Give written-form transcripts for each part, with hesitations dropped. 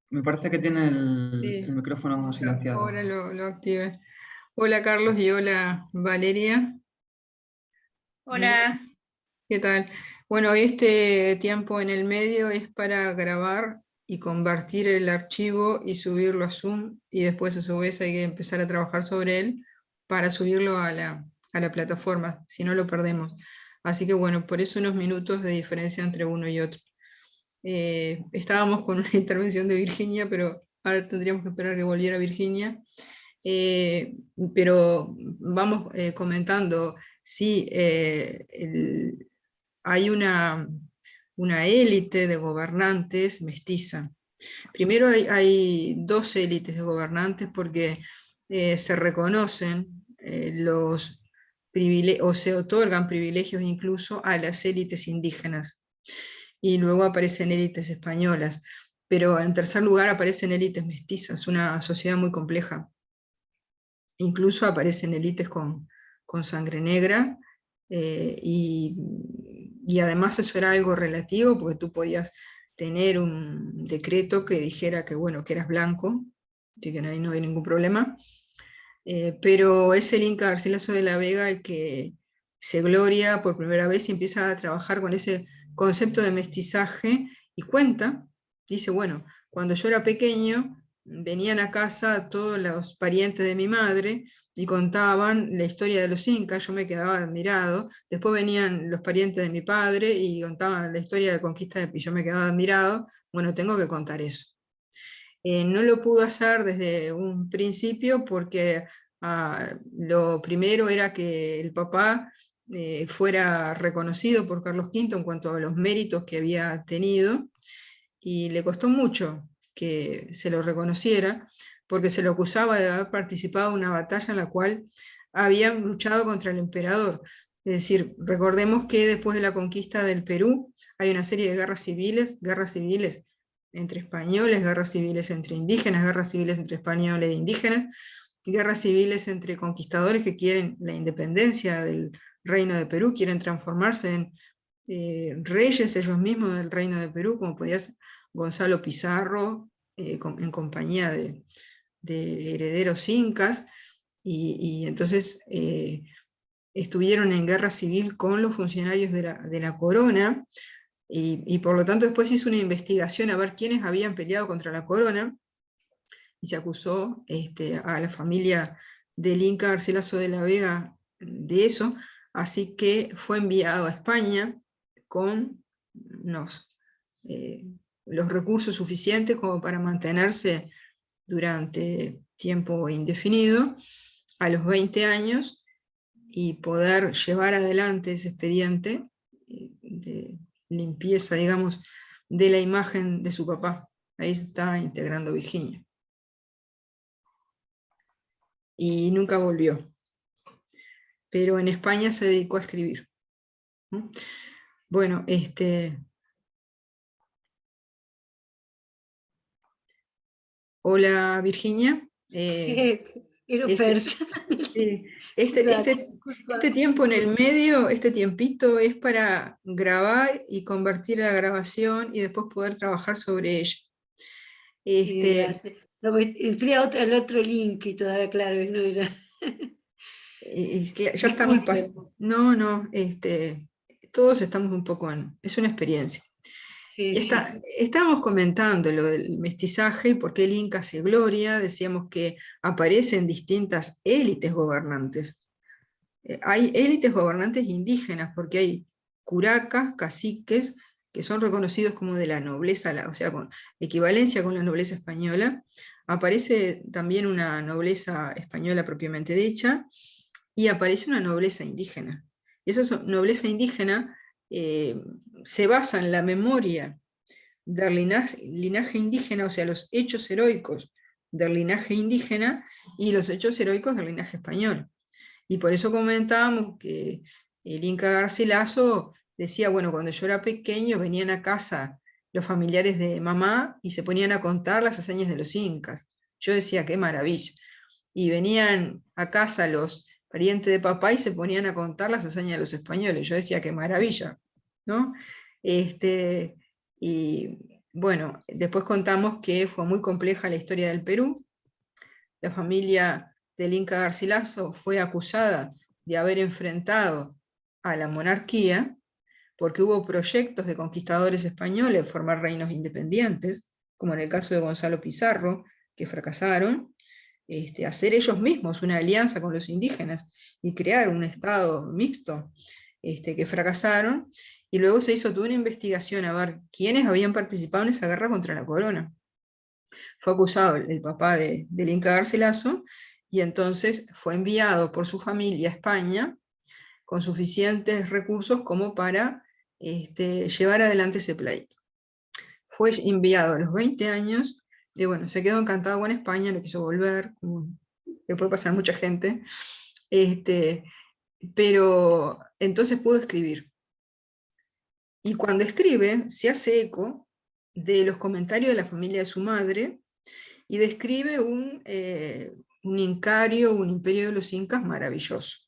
Me parece que tiene el Sí, micrófono silenciado. ahora lo activé. Hola Carlos y hola Valeria. Bueno, Hola, ¿qué tal? Bueno, este tiempo en el medio es para grabar y convertir el archivo y subirlo a Zoom y después a su vez hay que empezar a trabajar sobre él para subirlo a la plataforma, si no lo perdemos. Así que bueno, por eso unos minutos de diferencia entre uno y otro. Estábamos con una intervención de Virginia, pero ahora tendríamos que esperar que volviera Virginia. Eh, pero vamos comentando, sí, hay una élite de gobernantes mestiza. Primero hay dos élites de gobernantes porque se reconocen los privilegios, o se otorgan privilegios incluso a las élites indígenas y luego aparecen élites españolas, pero en tercer lugar aparecen élites mestizas, una sociedad muy compleja. Incluso aparecen élites con sangre negra, y además eso era algo relativo, porque tú podías tener un decreto que dijera que, bueno, que eras blanco, así que ahí no hay ningún problema, pero es el Inca Garcilaso de la Vega el que se gloria por primera vez y empieza a trabajar con ese concepto de mestizaje y cuenta, dice, bueno, cuando yo era pequeño venían a casa todos los parientes de mi madre y contaban la historia de los incas, yo me quedaba admirado, después venían los parientes de mi padre y contaban la historia de la conquista y yo me quedaba admirado, bueno, tengo que contar eso. No lo pudo hacer desde un principio porque lo primero era que el papá fuera reconocido por Carlos V en cuanto a los méritos que había tenido, y le costó mucho que se lo reconociera, porque se lo acusaba de haber participado en una batalla en la cual habían luchado contra el emperador. Es decir, recordemos que después de la conquista del Perú hay una serie de guerras civiles entre españoles, guerras civiles entre indígenas, guerras civiles entre españoles e indígenas, guerras civiles entre conquistadores que quieren la independencia del reino de Perú, quieren transformarse en reyes ellos mismos del reino de Perú, como podía ser Gonzalo Pizarro, en compañía de herederos incas, y entonces estuvieron en guerra civil con los funcionarios de la corona, y por lo tanto después hizo una investigación a ver quiénes habían peleado contra la corona, y se acusó a la familia del Inca Garcilaso de la Vega de eso, así que fue enviado a España con unos, eh, los recursos suficientes como para mantenerse durante tiempo indefinido, a los 20 años, y poder llevar adelante ese expediente de limpieza, digamos, de la imagen de su papá. Ahí se está integrando Virginia. Y nunca volvió. Pero en España se dedicó a escribir, ¿no? Bueno, hola Virginia. quiero Este, persa. eh, Disculpa. este tiempo en el medio, este tiempito es para grabar y convertir la grabación y después poder trabajar sobre ella. Sí, Este, gracias. No, entré a el otro link y todavía, claro, no era. ya estamos Disculpen. no, no, todos estamos un poco es una experiencia. Sí, sí. Estábamos comentando lo del mestizaje y por qué el Inca se gloria, decíamos que aparecen distintas élites gobernantes. Hay élites gobernantes indígenas, porque hay curacas, caciques, que son reconocidos como de la nobleza, o sea, con equivalencia con la nobleza española. Aparece también una nobleza española propiamente dicha, y aparece una nobleza indígena. Y esa nobleza indígena eh, se basa en la memoria del linaje indígena, o sea, los hechos heroicos del linaje indígena y los hechos heroicos del linaje español. Y por eso comentábamos que el Inca Garcilaso decía, bueno, cuando yo era pequeño venían a casa los familiares de mamá y se ponían a contar las hazañas de los incas. Yo decía, qué maravilla. Y venían a casa los parientes de papá y se ponían a contar las hazañas de los españoles. Yo decía, qué maravilla, ¿no? Este, y bueno, después contamos que fue muy compleja la historia del Perú. La familia del Inca Garcilaso fue acusada de haber enfrentado a la monarquía, porque hubo proyectos de conquistadores españoles de formar reinos independientes, como en el caso de Gonzalo Pizarro, que fracasaron, hacer ellos mismos una alianza con los indígenas y crear un estado mixto, que fracasaron, y luego se hizo toda una investigación a ver quiénes habían participado en esa guerra contra la corona. Fue acusado el papá del Inca Garcilaso, y entonces fue enviado por su familia a España con suficientes recursos como para llevar adelante ese pleito. Fue enviado a los 20 años, y bueno, se quedó encantado con España, no quiso volver, como le puede pasar a mucha gente, pero entonces pudo escribir. Y cuando escribe, se hace eco de los comentarios de la familia de su madre, y describe un incario, un imperio de los incas maravilloso.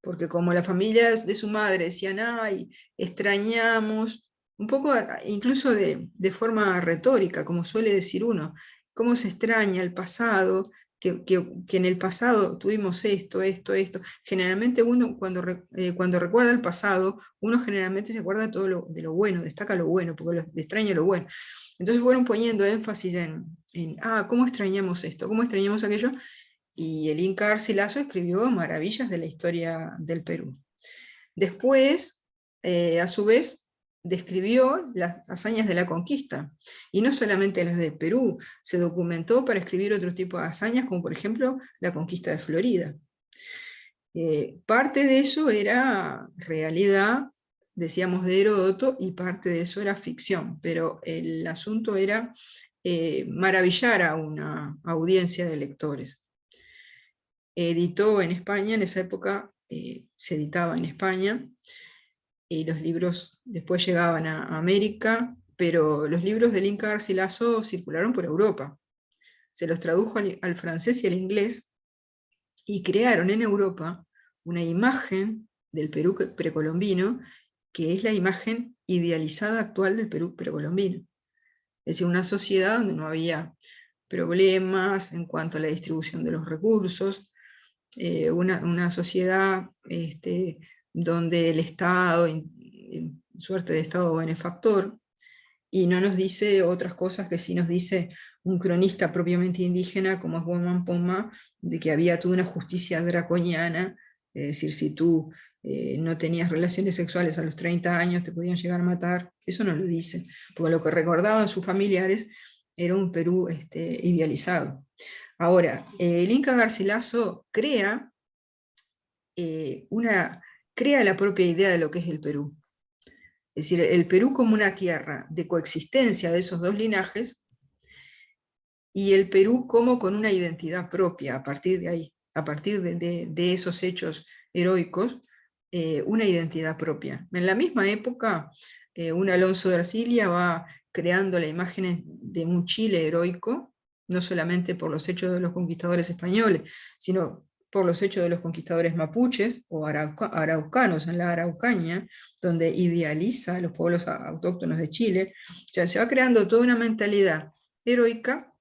Porque como la familia de su madre decían, ay, extrañamos, un poco incluso de forma retórica, como suele decir uno, cómo se extraña el pasado, que en el pasado tuvimos esto. Generalmente uno cuando recuerda el pasado, uno generalmente se acuerda de lo bueno, destaca lo bueno, porque extraña lo bueno. Entonces fueron poniendo énfasis en cómo extrañamos esto, cómo extrañamos aquello, y el Inca Garcilaso escribió maravillas de la historia del Perú. Después, a su vez, describió las hazañas de la conquista, y no solamente las de Perú, se documentó para escribir otro tipo de hazañas, como por ejemplo la conquista de Florida. Parte de eso era realidad, decíamos, de Heródoto, y parte de eso era ficción, pero el asunto era maravillar a una audiencia de lectores. Editó en España, en esa época se editaba en España, y los libros después llegaban a América, pero los libros del Inca Garcilaso circularon por Europa. Se los tradujo al francés y al inglés, y crearon en Europa una imagen del Perú precolombino, que es la imagen idealizada actual del Perú precolombino. Es decir, una sociedad donde no había problemas en cuanto a la distribución de los recursos, una sociedad donde el Estado, en suerte de Estado benefactor, y no nos dice otras cosas que sí nos dice un cronista propiamente indígena como es Guamán Poma, de que había toda una justicia draconiana, es decir, si tú no tenías relaciones sexuales a los 30 años te podían llegar a matar. Eso no lo dice, porque lo que recordaban sus familiares era un Perú idealizado. Ahora, el Inca Garcilaso crea la propia idea de lo que es el Perú. Es decir, el Perú como una tierra de coexistencia de esos dos linajes, y el Perú como con una identidad propia a partir de ahí, a partir de esos hechos heroicos, una identidad propia. En la misma época, un Alonso de Ercilia va creando la imagen de un Chile heroico, no solamente por los hechos de los conquistadores españoles, sino por los hechos de los conquistadores mapuches o araucanos en la Araucaña, donde idealiza a los pueblos autóctonos de Chile. O sea, se va creando toda una mentalidad heroica,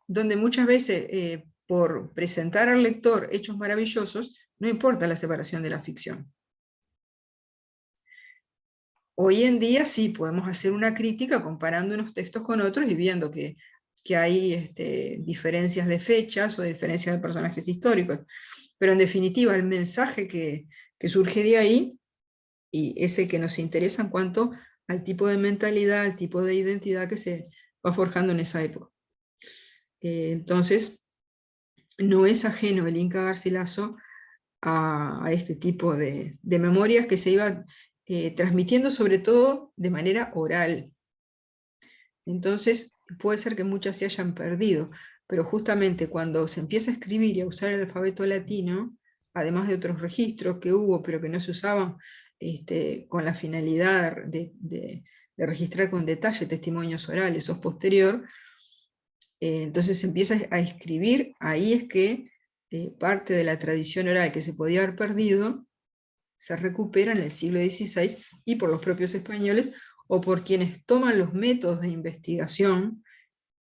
donde muchas veces, por presentar al lector hechos maravillosos, no importa la separación de la ficción. Hoy en día sí podemos hacer una crítica comparando unos textos con otros y viendo que hay diferencias de fechas o diferencias de personajes históricos, pero en definitiva el mensaje que surge de ahí, y es el que nos interesa en cuanto al tipo de mentalidad, al tipo de identidad que se va forjando en esa época. Entonces, no es ajeno el Inca Garcilaso a este tipo de memorias que se iban transmitiendo sobre todo de manera oral. Entonces puede ser que muchas se hayan perdido, pero justamente cuando se empieza a escribir y a usar el alfabeto latino, además de otros registros que hubo pero que no se usaban con la finalidad de registrar con detalle testimonios orales o posterior, entonces se empieza a escribir. Ahí es que parte de la tradición oral que se podía haber perdido se recupera en el siglo XVI, y por los propios españoles, o por quienes toman los métodos de investigación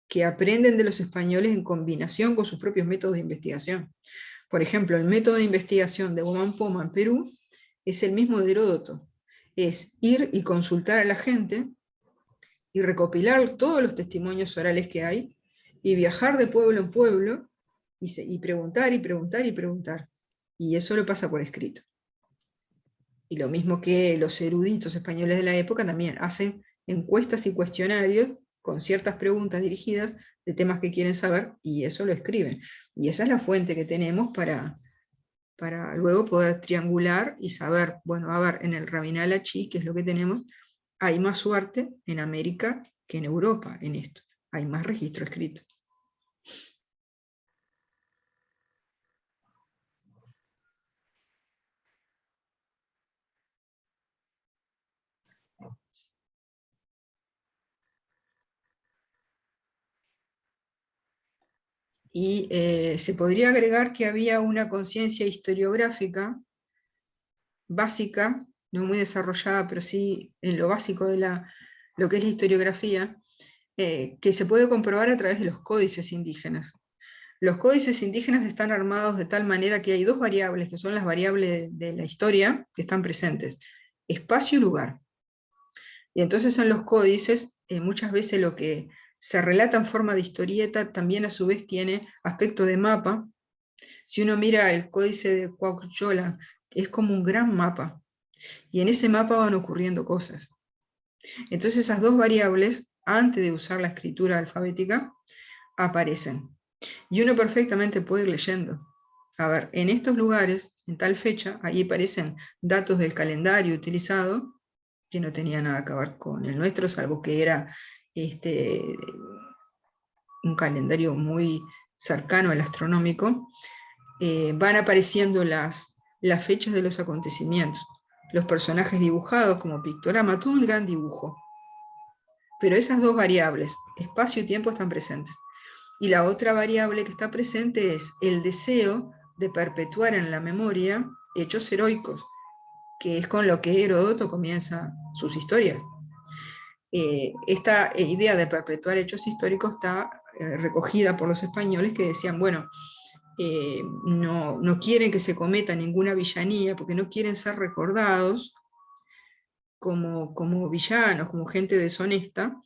que aprenden de los españoles en combinación con sus propios métodos de investigación. Por ejemplo, el método de investigación de Boman Poma en Perú es el mismo de Heródoto. Es ir y consultar a la gente y recopilar todos los testimonios orales que hay y viajar de pueblo en pueblo y preguntar y preguntar y preguntar. Y eso lo pasa por escrito. Y lo mismo que los eruditos españoles de la época también hacen encuestas y cuestionarios con ciertas preguntas dirigidas de temas que quieren saber, y eso lo escriben. Y esa es la fuente que tenemos para luego poder triangular y saber, bueno, a ver, en el Rabinal Achí, que es lo que tenemos, hay más suerte en América que en Europa en esto. Hay más registro escrito. Y se podría agregar que había una conciencia historiográfica básica, no muy desarrollada, pero sí en lo básico de lo que es la historiografía, que se puede comprobar a través de los códices indígenas. Los códices indígenas están armados de tal manera que hay dos variables, que son las variables de la historia, que están presentes: espacio y lugar. Y entonces en los códices, muchas veces lo que se relata en forma de historieta también a su vez tiene aspecto de mapa. Si uno mira el códice de Cuauhtémoc, es como un gran mapa, y en ese mapa van ocurriendo cosas. Entonces esas dos variables, antes de usar la escritura alfabética, aparecen. Y uno perfectamente puede ir leyendo. A ver, en estos lugares, en tal fecha, ahí aparecen datos del calendario utilizado, que no tenía nada que ver con el nuestro, salvo que era un calendario muy cercano al astronómico. Van apareciendo las fechas de los acontecimientos, los personajes dibujados como pictograma, todo un gran dibujo. Pero esas dos variables, espacio y tiempo, están presentes. Y la otra variable que está presente es el deseo de perpetuar en la memoria hechos heroicos, que es con lo que Heródoto comienza sus historias. Esta idea de perpetuar hechos históricos está recogida por los españoles, que decían, bueno, no quieren que se cometa ninguna villanía, porque no quieren ser recordados como villanos, como gente deshonesta,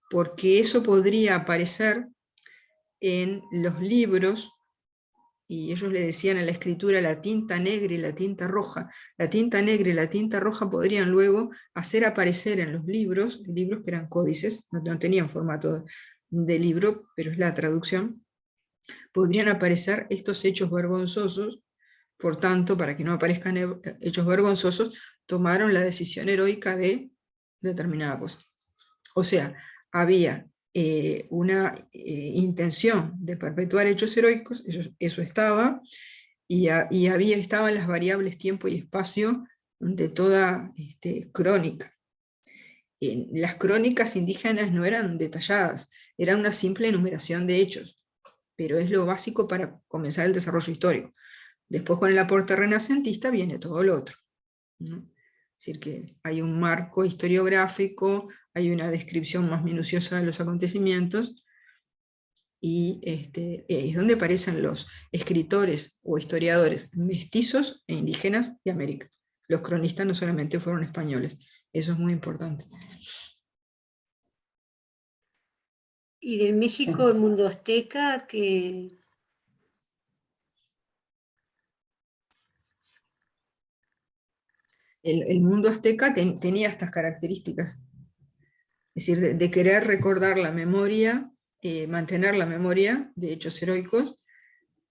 porque eso podría aparecer en los libros, y ellos le decían a la escritura la tinta negra y la tinta roja. La tinta negra y la tinta roja podrían luego hacer aparecer en los libros que eran códices, no tenían formato de libro, pero es la traducción, podrían aparecer estos hechos vergonzosos. Por tanto, para que no aparezcan hechos vergonzosos, tomaron la decisión heroica de determinada cosa. O sea, había una intención de perpetuar hechos heroicos, eso estaba, y estaban las variables tiempo y espacio de toda crónica. Las crónicas indígenas no eran detalladas, era una simple enumeración de hechos, pero es lo básico para comenzar el desarrollo histórico. Después, con el aporte renacentista, viene todo lo otro, ¿no? Es decir, que hay un marco historiográfico, hay una descripción más minuciosa de los acontecimientos, y es donde aparecen los escritores o historiadores mestizos e indígenas de América. Los cronistas no solamente fueron españoles, eso es muy importante. Y de México, el mundo azteca, que... El mundo azteca tenía estas características, es decir, de querer recordar la memoria, mantener la memoria de hechos heroicos,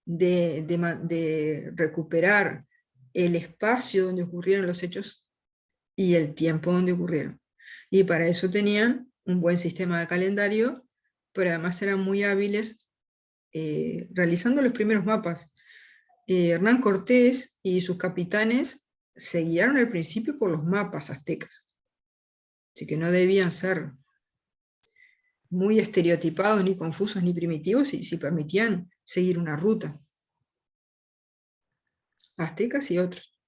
de recuperar el espacio donde ocurrieron los hechos y el tiempo donde ocurrieron. Y para eso tenían un buen sistema de calendario, pero además eran muy hábiles realizando los primeros mapas. Hernán Cortés y sus capitanes se guiaron al principio por los mapas aztecas, así que no debían ser muy estereotipados, ni confusos, ni primitivos, si permitían seguir una ruta. Aztecas y otros.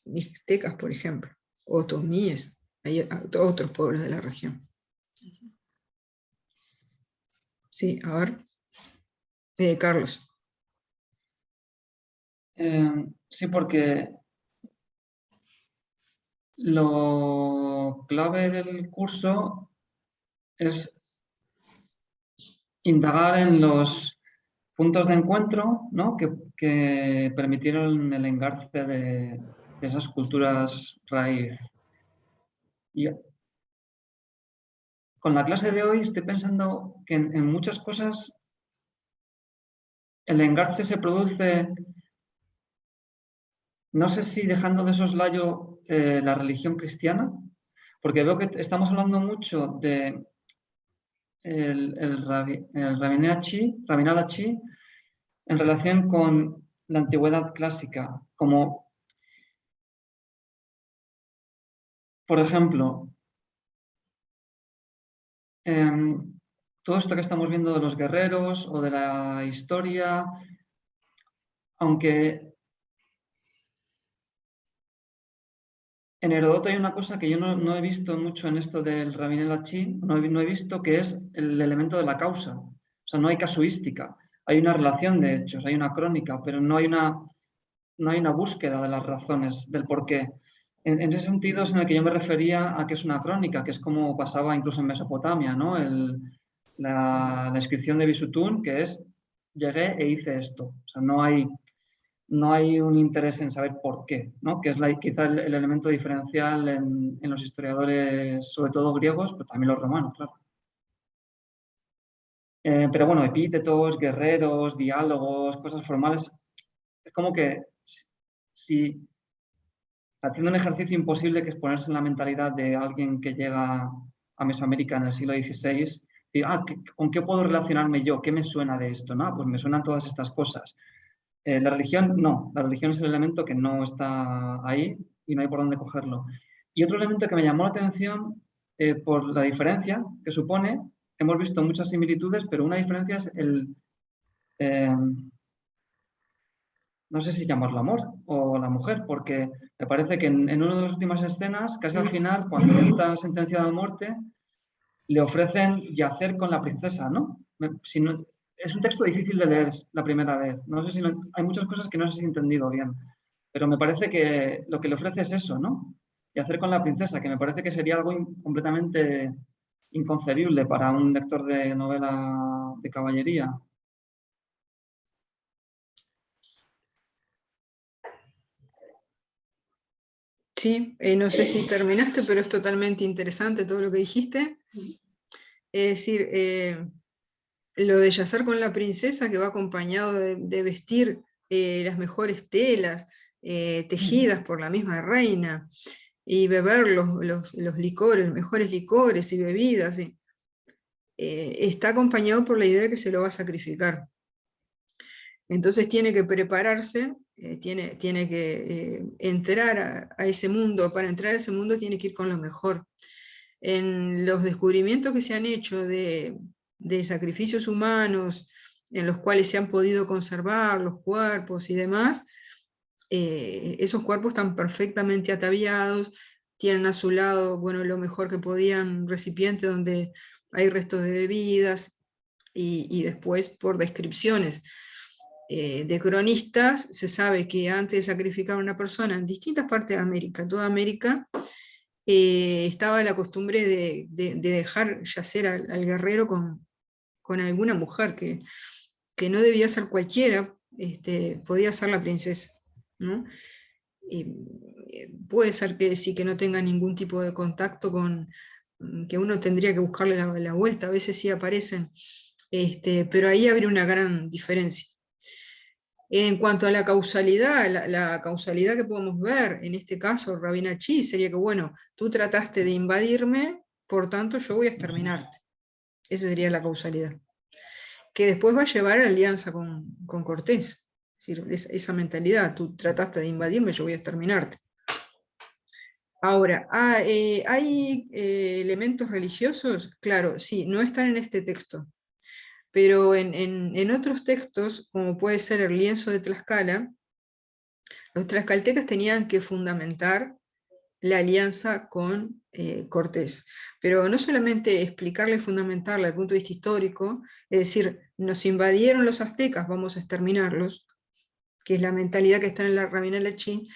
Mixtecas, por ejemplo, otomíes. hay otros pueblos de la región. Sí, a ver. Carlos. Sí, porque lo clave del curso es indagar en los puntos de encuentro, ¿no? que permitieron el engarce de esas culturas raíz. Y con la clase de hoy estoy pensando que en muchas cosas el engarce se produce, no sé si dejando de soslayo la religión cristiana, porque veo que estamos hablando mucho de el Rabinal Achi en relación con la antigüedad clásica, como, por ejemplo, todo esto que estamos viendo de los guerreros o de la historia, aunque en Herodoto hay una cosa que yo no he visto mucho en esto del Rabinel Achi, no he visto, que es el elemento de la causa. O sea, no hay casuística, hay una relación de hechos, hay una crónica, pero no hay una búsqueda de las razones, del porqué. En ese sentido es en el que yo me refería a que es una crónica, que es como pasaba incluso en Mesopotamia, ¿no? La inscripción de Bisutún, que es llegué e hice esto. O sea, no hay un interés en saber por qué, ¿no? Que es quizá el elemento diferencial en los historiadores, sobre todo griegos, pero también los romanos, claro. Pero bueno, epítetos, guerreros, diálogos, cosas formales, es como que si haciendo un ejercicio imposible que es ponerse en la mentalidad de alguien que llega a Mesoamérica en el siglo XVI, y, ¿con qué puedo relacionarme yo? ¿Qué me suena de esto? ¿No? Pues me suenan todas estas cosas. La religión, no. La religión es el elemento que no está ahí y no hay por dónde cogerlo. Y otro elemento que me llamó la atención por la diferencia que supone, hemos visto muchas similitudes, pero una diferencia es no sé si llamarlo amor o la mujer, porque me parece que en una de las últimas escenas, casi al final, cuando ya está sentenciada a muerte, le ofrecen yacer con la princesa, ¿no? Es un texto difícil de leer la primera vez. No sé si hay muchas cosas que no sé si he entendido bien, pero me parece que lo que le ofrece es eso, ¿no? Yacer con la princesa, que me parece que sería algo completamente inconcebible para un lector de novela de caballería. Sí, no sé si terminaste, pero es totalmente interesante todo lo que dijiste. Es decir, lo de yacer con la princesa, que va acompañado de vestir las mejores telas tejidas por la misma reina, y beber los licores, los mejores licores y bebidas, está acompañado por la idea de que se lo va a sacrificar. Entonces tiene que prepararse, tiene que entrar a ese mundo. Para entrar a ese mundo tiene que ir con lo mejor. En los descubrimientos que se han hecho de sacrificios humanos, en los cuales se han podido conservar los cuerpos y demás, esos cuerpos están perfectamente ataviados, tienen a su lado, bueno, lo mejor que podían, recipiente donde hay restos de bebidas, y después por descripciones de cronistas se sabe que antes de sacrificar a una persona en distintas partes de América, toda América, estaba la costumbre de dejar yacer al guerrero con alguna mujer, que no debía ser cualquiera, podía ser la princesa, ¿no? Puede ser que sí, que no tenga ningún tipo de contacto que uno tendría que buscarle la vuelta, a veces sí aparecen, pero ahí habría una gran diferencia. En cuanto a la causalidad, la causalidad que podemos ver en este caso, Rabin Achi, sería que, bueno, tú trataste de invadirme, por tanto yo voy a exterminarte. Esa sería la causalidad. Que después va a llevar a alianza con Cortés. Es decir, esa mentalidad, tú trataste de invadirme, yo voy a exterminarte. Ahora, ¿hay elementos religiosos? Claro, sí, no están en este texto. Pero en otros textos, como puede ser el lienzo de Tlaxcala, los tlaxcaltecas tenían que fundamentar la alianza con Cortés. Pero no solamente explicarla y fundamentarla desde el punto de vista histórico, es decir, nos invadieron los aztecas, vamos a exterminarlos, que es la mentalidad que está en la Rabinal Lachí,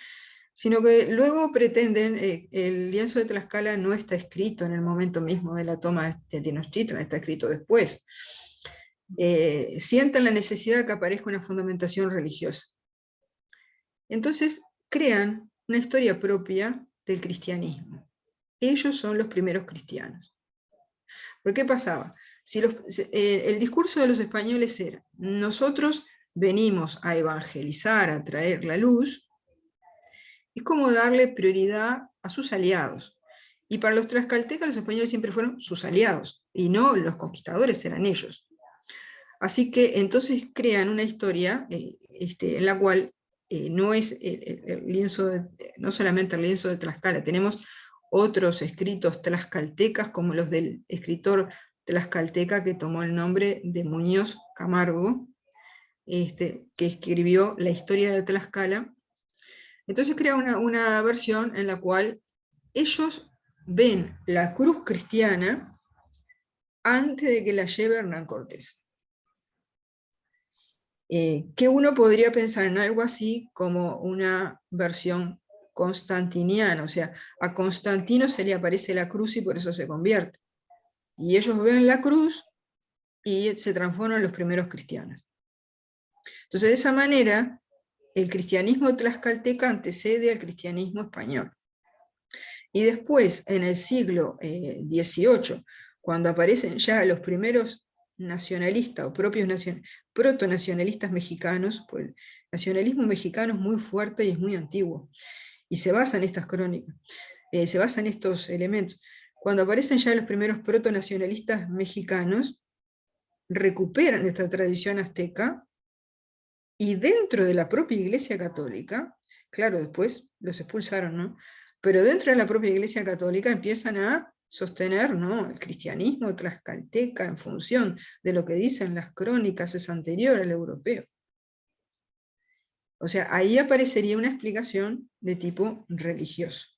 sino que luego pretenden, el lienzo de Tlaxcala no está escrito en el momento mismo de la toma de Tenochtitlan, está escrito después. Sienten la necesidad de que aparezca una fundamentación religiosa. Entonces crean una historia propia del cristianismo. Ellos son los primeros cristianos. ¿Por qué pasaba? Si el discurso de los españoles era, nosotros venimos a evangelizar, a traer la luz, es como darle prioridad a sus aliados. Y para los tlaxcaltecas los españoles siempre fueron sus aliados, y no los conquistadores, eran ellos. Así que entonces crean una historia en la cual no es el lienzo no solamente el lienzo de Tlaxcala, tenemos otros escritos tlaxcaltecas, como los del escritor tlaxcalteca que tomó el nombre de Muñoz Camargo, que escribió la historia de Tlaxcala. Entonces crea una versión en la cual ellos ven la cruz cristiana antes de que la lleve Hernán Cortés. Que uno podría pensar en algo así como una versión constantiniana, o sea, a Constantino se le aparece la cruz y por eso se convierte. Y ellos ven la cruz y se transforman en los primeros cristianos. Entonces, de esa manera, el cristianismo tlaxcalteca antecede al cristianismo español. Y después, en el siglo XVIII, cuando aparecen ya los primeros nacionalistas o protonacionalistas mexicanos, pues el nacionalismo mexicano es muy fuerte y es muy antiguo, y se basa en estas crónicas, se basa en estos elementos. Cuando aparecen ya los primeros protonacionalistas mexicanos, recuperan esta tradición azteca, y dentro de la propia Iglesia Católica, claro, después los expulsaron, ¿no? Pero dentro de la propia Iglesia Católica empiezan a sostener, ¿no?, el cristianismo tlaxcalteca en función de lo que dicen las crónicas, es anterior al europeo. O sea, ahí aparecería una explicación de tipo religioso.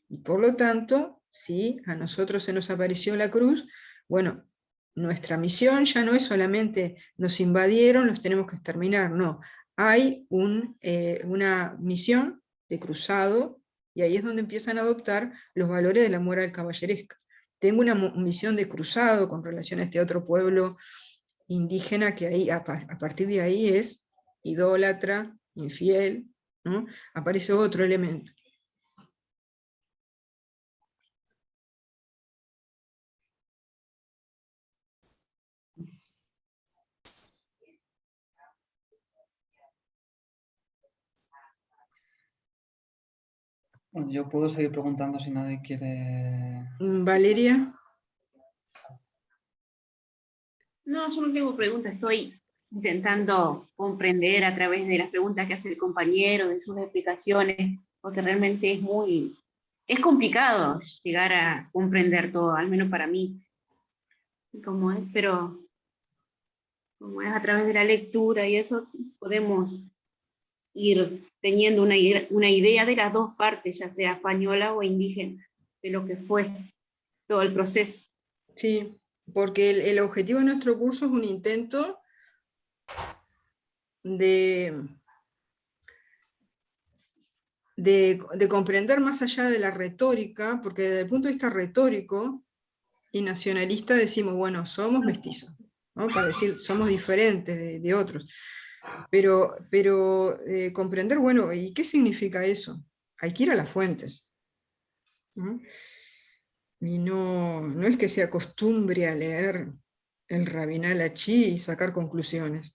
Y por lo tanto, si a nosotros se nos apareció la cruz, bueno, nuestra misión ya no es solamente nos invadieron, los tenemos que exterminar, no. Hay una misión de cruzado, y ahí es donde empiezan a adoptar los valores de la moral caballeresca. Tengo una misión de cruzado con relación a este otro pueblo indígena que ahí, a partir de ahí es idólatra, infiel, ¿no? Aparece otro elemento. Bueno, yo puedo seguir preguntando si nadie quiere... Valeria. No, yo no tengo preguntas, estoy intentando comprender a través de las preguntas que hace el compañero, de sus explicaciones, porque realmente es complicado llegar a comprender todo, al menos para mí. Pero como es a través de la lectura y eso, podemos ir teniendo una idea de las dos partes, ya sea española o indígena, de lo que fue todo el proceso. Sí, porque el objetivo de nuestro curso es un intento de comprender más allá de la retórica, porque desde el punto de vista retórico y nacionalista decimos, bueno, somos mestizos, ¿no?, para decir, somos diferentes de otros. Pero comprender, bueno, ¿y qué significa eso? Hay que ir a las fuentes, ¿no? Y no es que se acostumbre a leer el Rabinal Lachí y sacar conclusiones.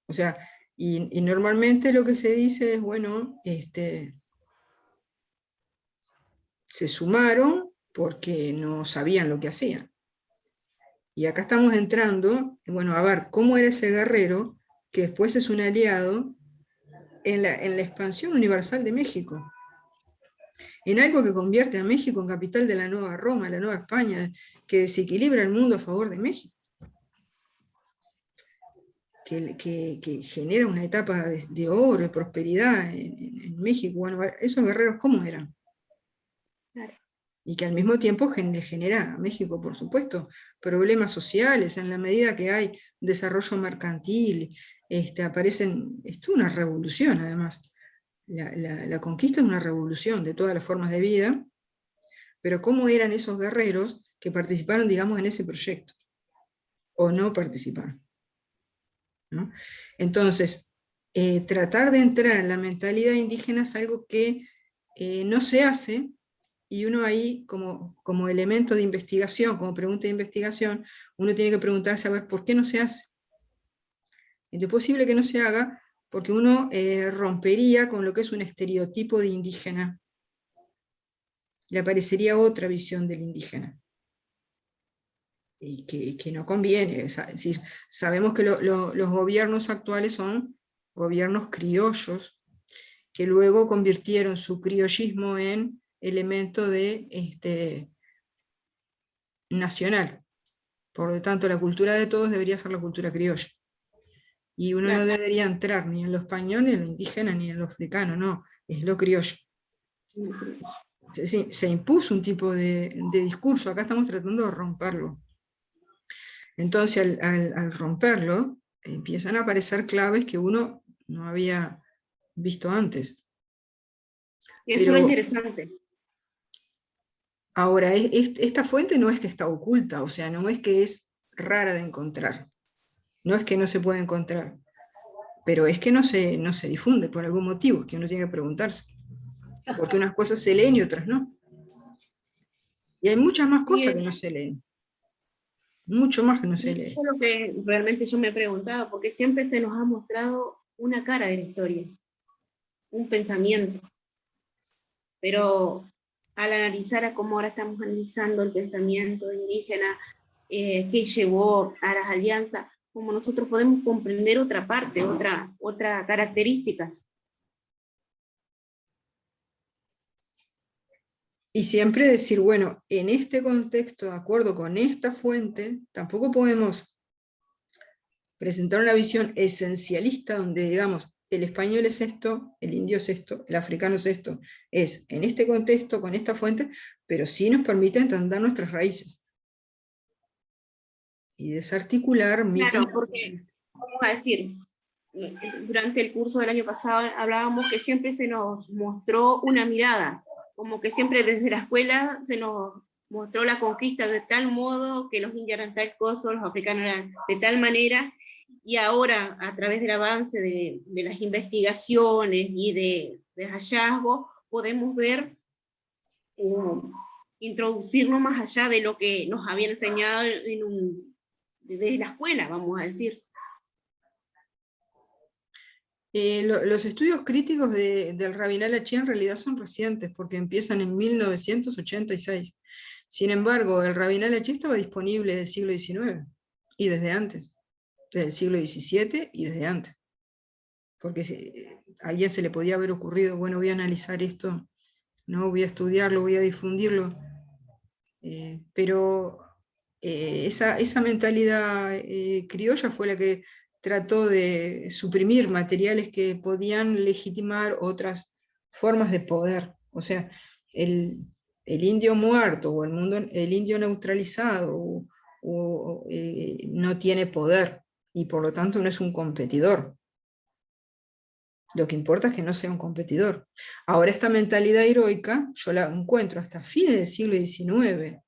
O sea, y normalmente lo que se dice es, bueno, se sumaron porque no sabían lo que hacían. Y acá estamos entrando, bueno, a ver, ¿cómo era ese guerrero que después es un aliado en la expansión universal de México? En algo que convierte a México en capital de la nueva Roma, la nueva España, que desequilibra el mundo a favor de México. que genera una etapa de oro y prosperidad en México. Bueno, esos guerreros, ¿cómo eran? Claro. Y que al mismo tiempo le genera a México, por supuesto, problemas sociales, en la medida que hay desarrollo mercantil, aparecen, esto es una revolución además. La conquista es una revolución de todas las formas de vida, pero ¿cómo eran esos guerreros que participaron, digamos, en ese proyecto? ¿O no participaron? ¿No? Entonces, tratar de entrar en la mentalidad indígena es algo que no se hace, y uno ahí, como elemento de investigación, como pregunta de investigación, uno tiene que preguntarse a ver por qué no se hace. Es posible que no se haga porque uno rompería con lo que es un estereotipo de indígena. Le aparecería otra visión del indígena. Y que no conviene. Es decir, sabemos que los gobiernos actuales son gobiernos criollos, que luego convirtieron su criollismo en elemento de nacional. Por lo tanto, la cultura de todos debería ser la cultura criolla. Y uno no debería entrar ni en lo español, ni en lo indígena, ni en lo africano, no, es lo criollo. Se impuso un tipo de discurso, acá estamos tratando de romperlo. Entonces, al romperlo, empiezan a aparecer claves que uno no había visto antes. Y eso es lo interesante. Ahora, esta fuente no es que está oculta, o sea, no es que es rara de encontrar, no es que no se pueda encontrar, pero es que no se difunde por algún motivo, que uno tiene que preguntarse, porque unas cosas se leen y otras no. Y hay muchas más cosas que no se leen, mucho más que no se lee. Eso es lo que realmente yo me preguntaba, porque siempre se nos ha mostrado una cara de la historia, un pensamiento, pero al analizar a cómo ahora estamos analizando el pensamiento indígena, que llevó a las alianzas, como nosotros podemos comprender otra parte, otra características. Y siempre decir, bueno, en este contexto, de acuerdo con esta fuente, tampoco podemos presentar una visión esencialista donde digamos, el español es esto, el indio es esto, el africano es esto. Es en este contexto, con esta fuente, pero sí nos permite entender nuestras raíces. Y desarticular mitos. Claro, porque, vamos a decir, durante el curso del año pasado hablábamos que siempre se nos mostró una mirada, como que siempre desde la escuela se nos mostró la conquista de tal modo que los indios eran tal cosa, los africanos eran de tal manera, y ahora a través del avance de las investigaciones y de hallazgos podemos ver, introducirnos más allá de lo que nos habían enseñado desde la escuela, vamos a decir. Los estudios críticos del Rabinal Achí en realidad son recientes, porque empiezan en 1986. Sin embargo, el Rabinal Achí estaba disponible del siglo XIX, y desde antes, desde el siglo XVII y desde antes. Porque a alguien se le podía haber ocurrido, bueno, voy a analizar esto, ¿no? Voy a estudiarlo, voy a difundirlo. Pero esa mentalidad criolla fue la que trató de suprimir materiales que podían legitimar otras formas de poder. O sea, el indio muerto o el indio neutralizado no tiene poder y por lo tanto no es un competidor. Lo que importa es que no sea un competidor. Ahora esta mentalidad heroica yo la encuentro hasta fines del siglo XIX,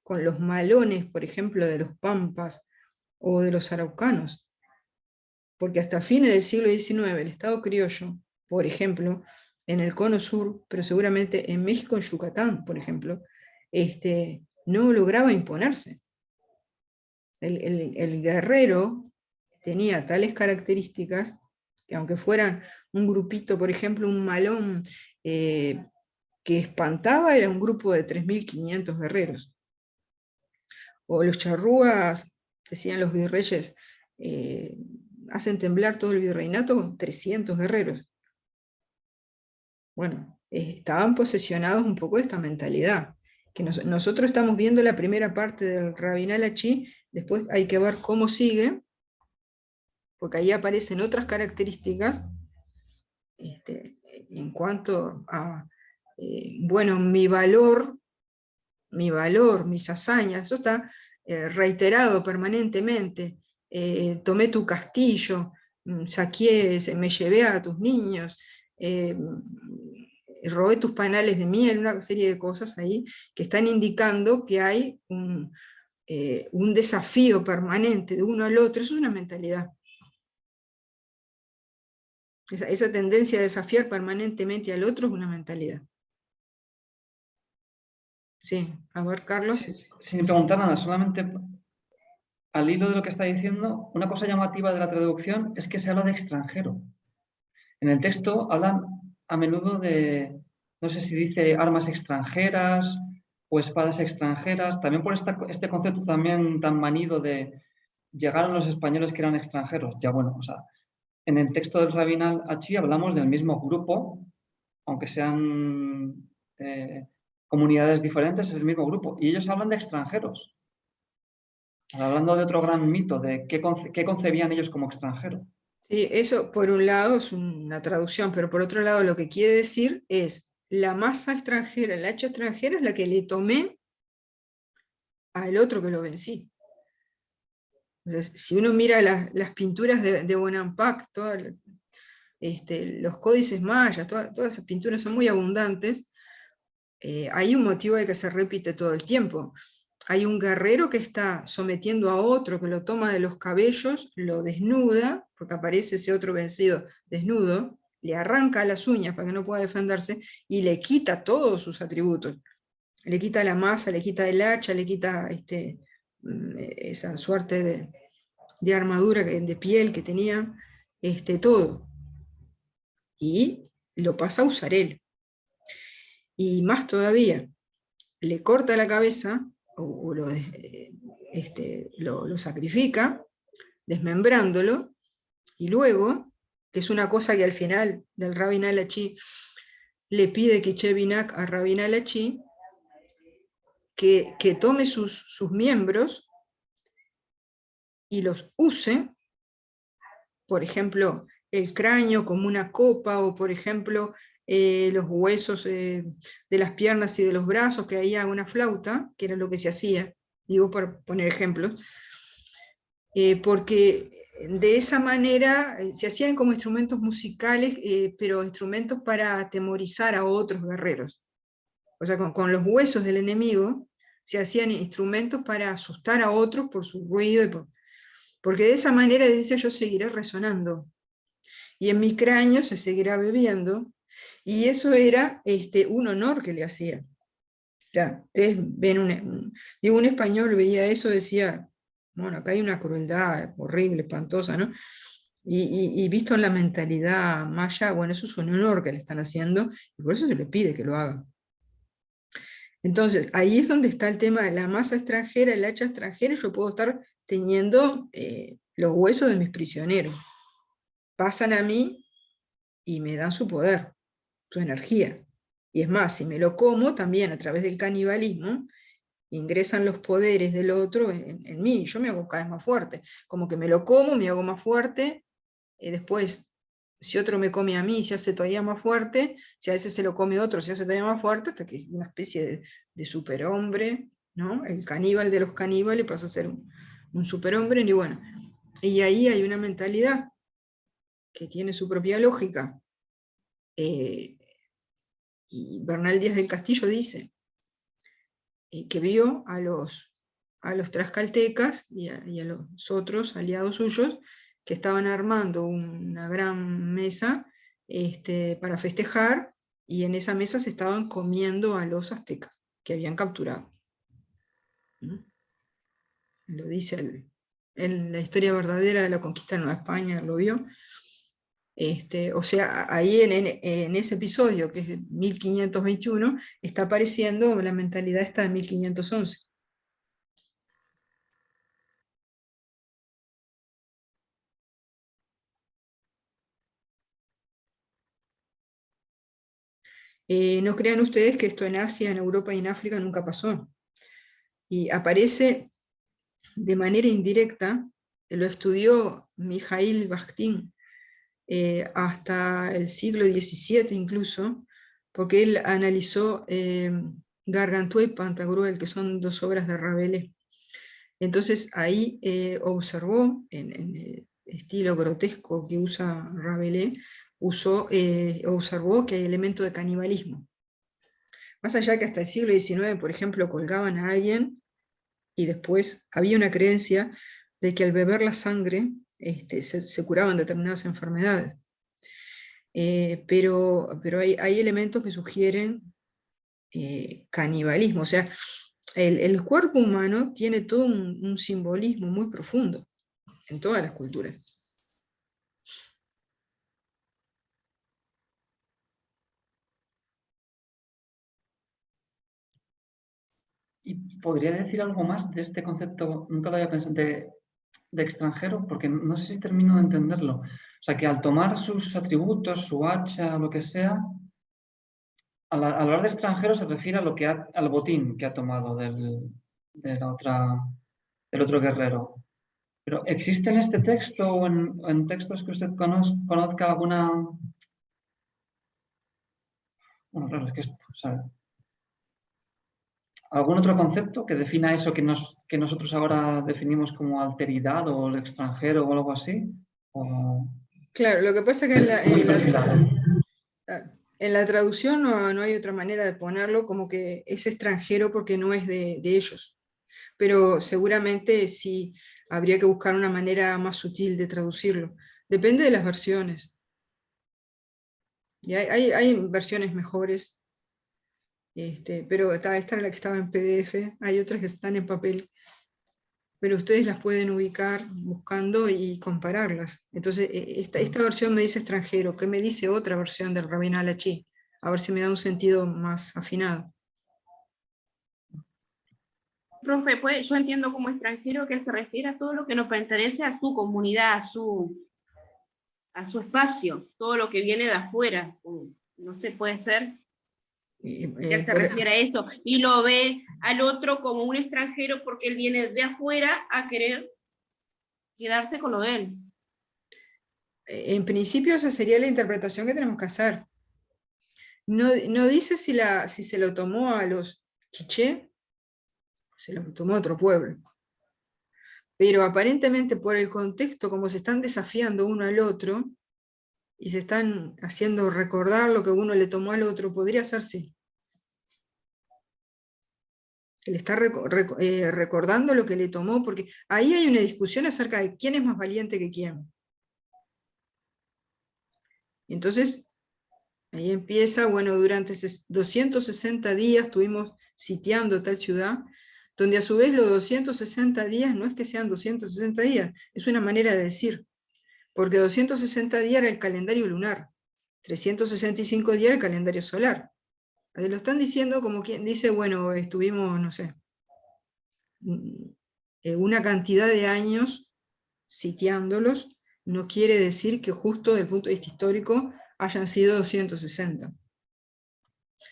con los malones, por ejemplo, de los pampas o de los araucanos. Porque hasta fines del siglo XIX el Estado criollo, por ejemplo, en el cono sur, pero seguramente en México, en Yucatán, por ejemplo, no lograba imponerse. El guerrero tenía tales características que aunque fueran un grupito, por ejemplo, un malón que espantaba, era un grupo de 3.500 guerreros. O los charrúas, decían los virreyes, hacen temblar todo el virreinato con 300 guerreros. Bueno, estaban posesionados un poco de esta mentalidad. Que nosotros estamos viendo la primera parte del Rabinal Achí, después hay que ver cómo sigue, porque ahí aparecen otras características en cuanto a, bueno, mi valor, mis hazañas, eso está reiterado permanentemente. Tomé tu castillo, saqué, me llevé a tus niños, robé tus panales de miel, una serie de cosas ahí que están indicando que hay un desafío permanente de uno al otro. Eso es una mentalidad. Esa tendencia a desafiar permanentemente al otro es una mentalidad. Sí, a ver, Carlos. Sin preguntar nada, solamente al hilo de lo que está diciendo, una cosa llamativa de la traducción es que se habla de extranjero. En el texto hablan a menudo de, no sé si dice armas extranjeras o espadas extranjeras, también por este concepto también tan manido de llegaron los españoles que eran extranjeros. Ya bueno, o sea, en el texto del Rabin al-Achi hablamos del mismo grupo, aunque sean comunidades diferentes, es el mismo grupo. Y ellos hablan de extranjeros. Hablando de otro gran mito, de qué concebían ellos como extranjero. Sí, eso por un lado es una traducción, pero por otro lado lo que quiere decir es la masa extranjera, el hacha extranjera es la que le tomé al otro que lo vencí. Entonces, si uno mira las pinturas de Bonampak, los códices mayas, todas esas pinturas son muy abundantes, hay un motivo de que se repite todo el tiempo. Hay un guerrero que está sometiendo a otro, que lo toma de los cabellos, lo desnuda, porque aparece ese otro vencido desnudo, le arranca las uñas para que no pueda defenderse, y le quita todos sus atributos. Le quita la masa, le quita el hacha, le quita esa suerte de armadura de piel que tenía, todo. Y lo pasa a usar él. Y más todavía, le corta la cabeza, o lo sacrifica, desmembrándolo, y luego, que es una cosa que al final del Rabin al-Achi le pide Kichevinak a Rabin al-Achi, que tome sus miembros y los use, por ejemplo, el cráneo como una copa, o por ejemplo, los huesos de las piernas y de los brazos, que ahí haga una flauta, que era lo que se hacía, digo por poner ejemplos, porque de esa manera se hacían como instrumentos musicales, pero instrumentos para atemorizar a otros guerreros. O sea, con los huesos del enemigo se hacían instrumentos para asustar a otros por su ruido, porque de esa manera, dice, yo seguiré resonando, y en mi cráneo se seguirá bebiendo, y eso era un honor que le hacía. Ya, ustedes ven un español veía eso, decía, bueno, acá hay una crueldad horrible, espantosa, ¿no? Y visto en la mentalidad maya, bueno, eso es un honor que le están haciendo, y por eso se le pide que lo haga. Entonces, ahí es donde está el tema de la masa extranjera, el hacha extranjera, y yo puedo estar teniendo los huesos de mis prisioneros. Pasan a mí y me dan su poder, su energía. Y es más, si me lo como, también a través del canibalismo, ingresan los poderes del otro en mí, yo me hago cada vez más fuerte. Como que me lo como, me hago más fuerte, después, si otro me come a mí, se hace todavía más fuerte, si a veces se lo come otro, se hace todavía más fuerte, hasta que es una especie de superhombre, ¿no? El caníbal de los caníbales pasa a ser un superhombre, y bueno, y ahí hay una mentalidad que tiene su propia lógica. Y Bernal Díaz del Castillo dice que vio a los tlaxcaltecas y a los otros aliados suyos que estaban armando una gran mesa para festejar, y en esa mesa se estaban comiendo a los aztecas que habían capturado. ¿no? Lo dice en la historia verdadera de la conquista de Nueva España, lo vio. O sea, ahí en ese episodio, que es de 1521, está apareciendo la mentalidad esta de 1511. No crean ustedes que esto en Asia, en Europa y en África nunca pasó. Y aparece de manera indirecta lo estudió Mikhail Bakhtin hasta el siglo XVII incluso, porque él analizó Gargantua y Pantagruel, que son dos obras de Rabelais. Entonces ahí observó, en el estilo grotesco que usa Rabelais, observó que hay elemento de canibalismo. Más allá que hasta el siglo XIX, por ejemplo, colgaban a alguien y después había una creencia de que al beber la sangre se curaban determinadas enfermedades. Pero hay elementos que sugieren canibalismo, o sea, el cuerpo humano tiene todo un simbolismo muy profundo en todas las culturas. ¿Y podría decir algo más de este concepto? Nunca lo había pensado, de extranjero, porque no sé si termino de entenderlo. O sea, que al tomar sus atributos, su hacha, lo que sea, al hablar de extranjero se refiere a al botín que ha tomado del otro guerrero. Pero ¿existe en este texto o en textos que usted conozca alguna... Bueno, claro, es que o sea, ¿algún otro concepto que defina eso que nosotros ahora definimos como alteridad o el extranjero o algo así? ¿O Claro, lo que pasa es que muy perfilado? en la traducción no hay otra manera de ponerlo, como que es extranjero porque no es de ellos. Pero seguramente sí habría que buscar una manera más sutil de traducirlo. Depende de las versiones. Y hay versiones mejores, pero esta era la que estaba en PDF, hay otras que están en papel, pero ustedes las pueden ubicar buscando y compararlas. Entonces, esta versión me dice extranjero, ¿qué me dice otra versión del Rabin al-Achi? A ver si me da un sentido más afinado. Profe, pues, yo entiendo como extranjero que él se refiere a todo lo que nos pertenece a su comunidad, a su espacio, todo lo que viene de afuera. No sé, puede ser que él se refiere a esto, y lo ve al otro como un extranjero porque él viene de afuera a querer quedarse con lo de él. En principio esa sería la interpretación que tenemos que hacer. No dice si se lo tomó a los quiché, se lo tomó a otro pueblo. Pero aparentemente por el contexto, como se están desafiando uno al otro, y se están haciendo recordar lo que uno le tomó al otro, podría ser sí. Él está recordando lo que le tomó, porque ahí hay una discusión acerca de quién es más valiente que quién. Entonces, ahí empieza, bueno, durante 260 días estuvimos sitiando tal ciudad, donde a su vez los 260 días no es que sean 260 días, es una manera de decir, porque 260 días era el calendario lunar, 365 días el calendario solar. Lo están diciendo como quien dice, bueno, estuvimos, no sé, una cantidad de años sitiándolos, no quiere decir que justo desde el punto de vista histórico hayan sido 260.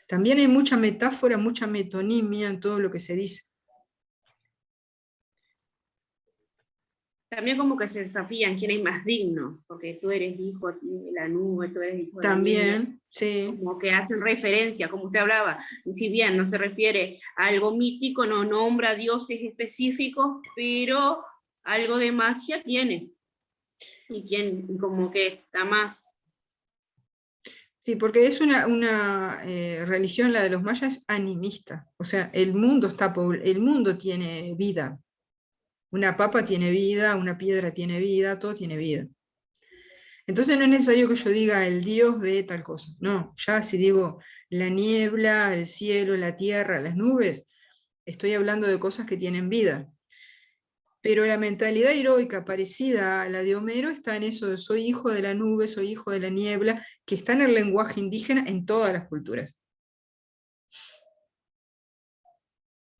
También hay mucha metáfora, mucha metonimia en todo lo que se dice. También como que se desafían quién es más digno, porque tú eres hijo de la nube, tú eres hijo de También, la niebla. sí. Como que hacen referencia, como usted hablaba, si bien no se refiere a algo mítico, no nombra dioses específicos, pero algo de magia tiene. Y quien como que está más... Sí, porque es una religión, la de los mayas, animista. O sea, el mundo tiene vida. Una papa tiene vida, una piedra tiene vida, todo tiene vida. Entonces no es necesario que yo diga el Dios de tal cosa. No, ya si digo la niebla, el cielo, la tierra, las nubes, estoy hablando de cosas que tienen vida. Pero la mentalidad heroica parecida a la de Homero está en eso de soy hijo de la nube, soy hijo de la niebla, que está en el lenguaje indígena en todas las culturas.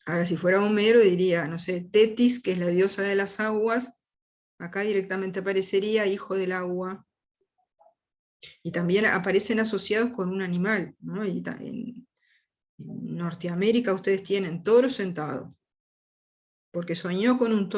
Ahora, si fuera Homero diría, no sé, Tetis, que es la diosa de las aguas, acá directamente aparecería hijo del agua. Y también aparecen asociados con un animal, ¿no? Y en Norteamérica ustedes tienen toro sentado, porque soñó con un toro